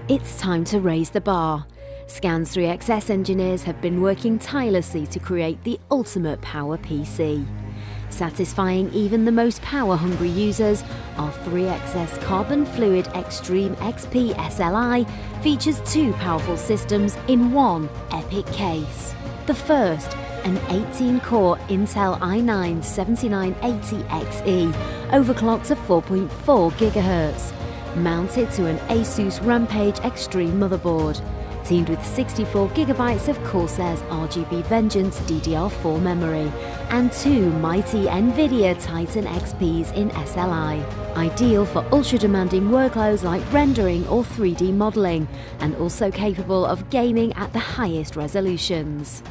It's time to raise the bar. Scan's 3XS engineers have been working tirelessly to create the ultimate power PC. Satisfying even the most power-hungry users, our 3XS Carbon Fluid Extreme XP SLI features two powerful systems in one epic case. The first, an 18-core Intel i9-7980XE, overclocked to 4.4 GHz, mounted to an Asus Rampage Extreme motherboard, teamed with 64GB of Corsair's RGB Vengeance DDR4 memory, and two mighty NVIDIA Titan XPs in SLI, ideal for ultra-demanding workloads like rendering or 3D modelling, and also capable of gaming at the highest resolutions.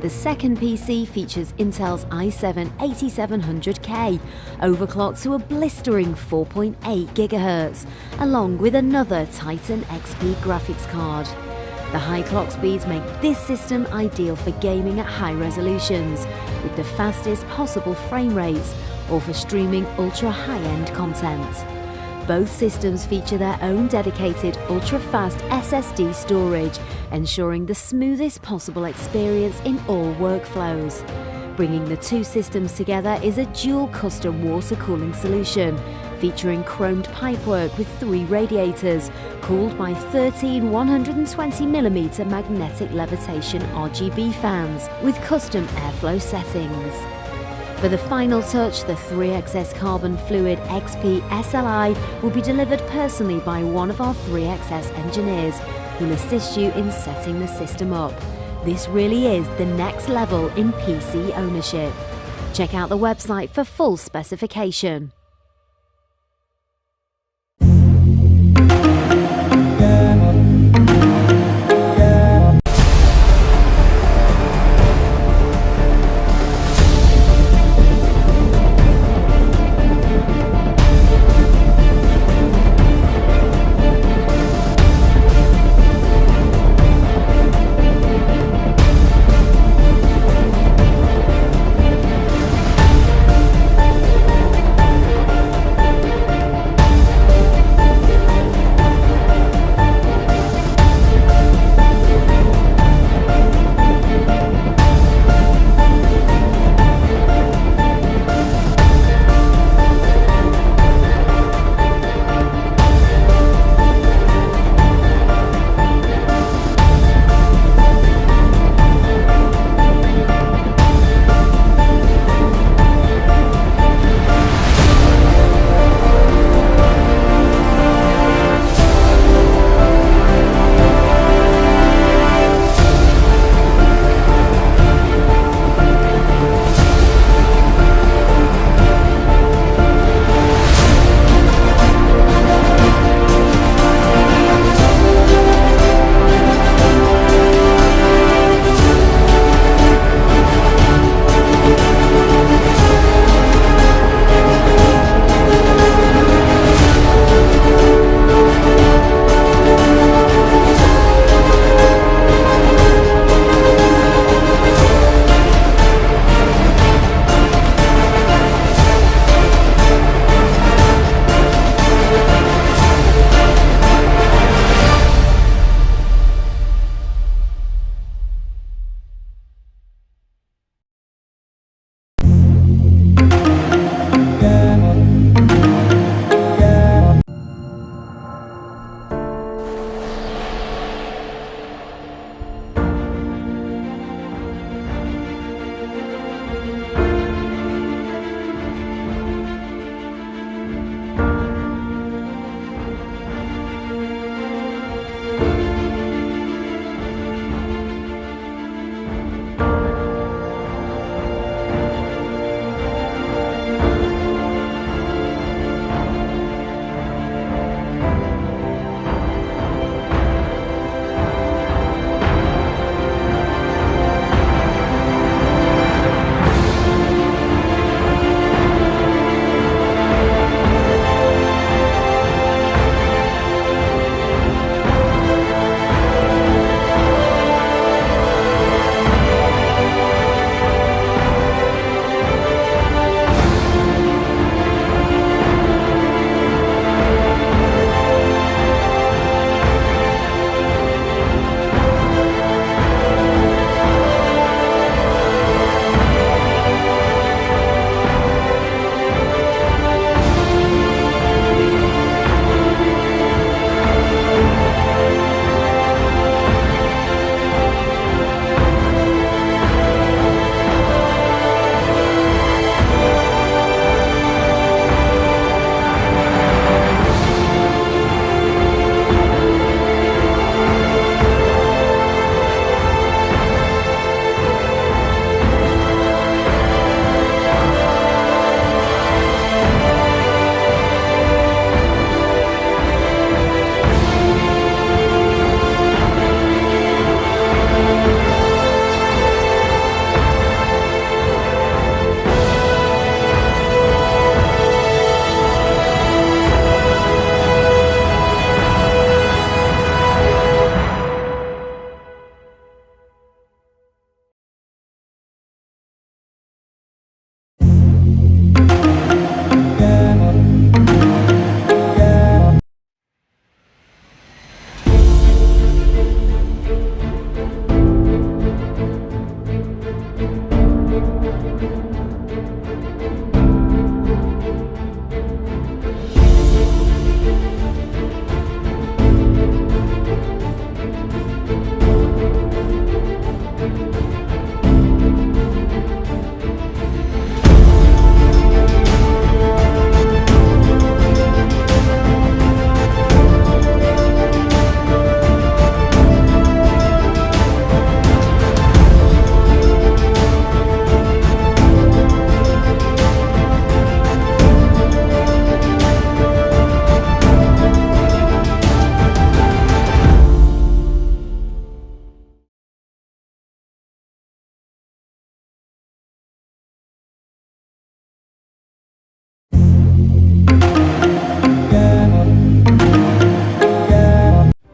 The second PC features Intel's i7-8700K, overclocked to a blistering 4.8 GHz, along with another Titan XP graphics card. The high clock speeds make this system ideal for gaming at high resolutions, with the fastest possible frame rates, or for streaming ultra-high-end content. Both systems feature their own dedicated ultra-fast SSD storage, ensuring the smoothest possible experience in all workflows. Bringing the two systems together is a dual custom water cooling solution, featuring chromed pipework with 3 radiators, cooled by 13 120mm magnetic levitation RGB fans, with custom airflow settings. For the final touch, the 3XS Carbon Fluid XP SLI will be delivered personally by one of our 3XS engineers, who'll assist you in setting the system up. This really is the next level in PC ownership. Check out the website for full specification.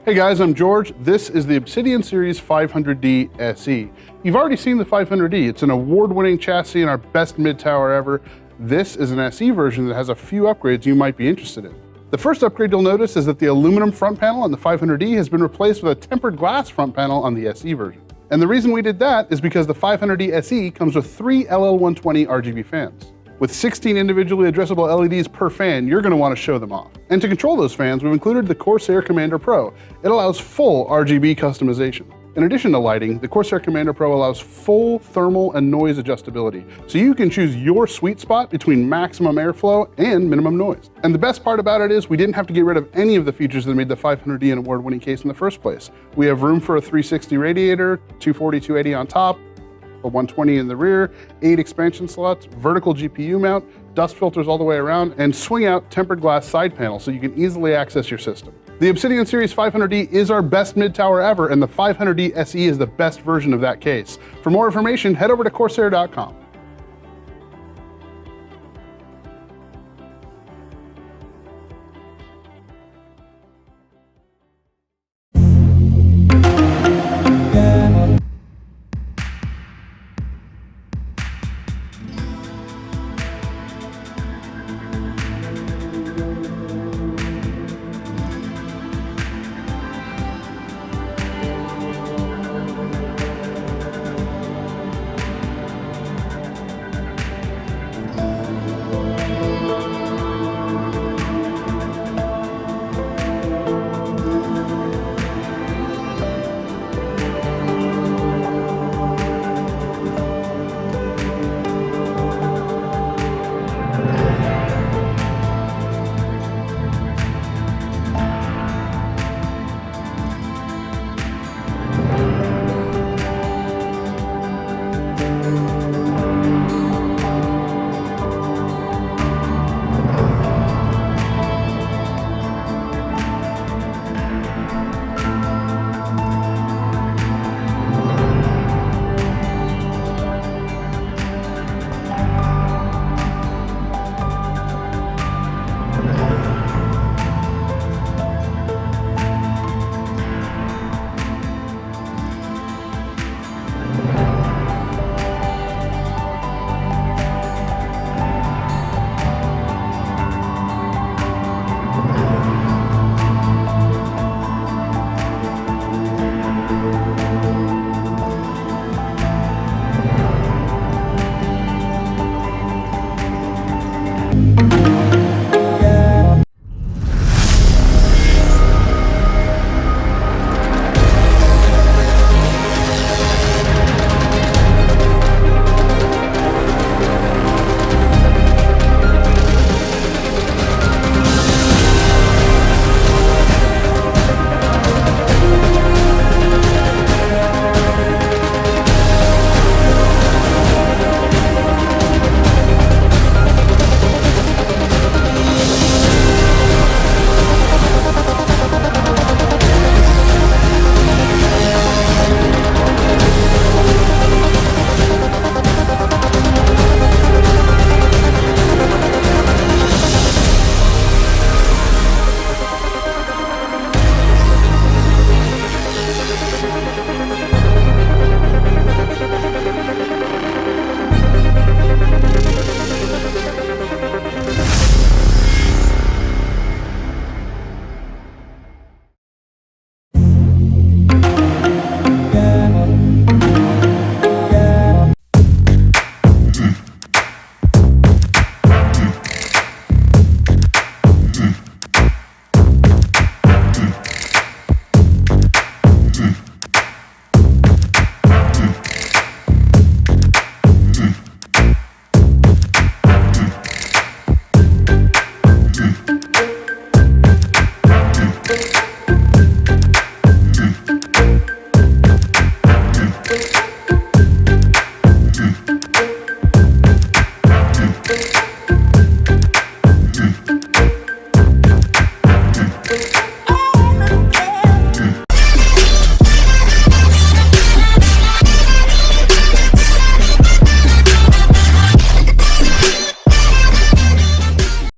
Hey guys, I'm George. This is the Obsidian Series 500D SE. You've already seen the 500D. It's an award-winning chassis and our best mid-tower ever. This is an SE version that has a few upgrades you might be interested in. The first upgrade you'll notice is that the aluminum front panel on the 500D has been replaced with a tempered glass front panel on the SE version. And the reason we did that is because the 500D SE comes with 3 LL120 RGB fans. With 16 individually addressable LEDs per fan, you're going to want to show them off. And to control those fans, we've included the Corsair Commander Pro. It allows full RGB customization. In addition to lighting, the Corsair Commander Pro allows full thermal and noise adjustability, so you can choose your sweet spot between maximum airflow and minimum noise. And the best part about it is we didn't have to get rid of any of the features that made the 500D an award-winning case in the first place. We have room for a 360 radiator, 240, 280 on top, a 120 in the rear, 8 expansion slots, vertical GPU mount, dust filters all the way around, and swing out tempered glass side panel so you can easily access your system. The Obsidian Series 500D is our best mid-tower ever, and the 500D SE is the best version of that case. For more information, head over to Corsair.com.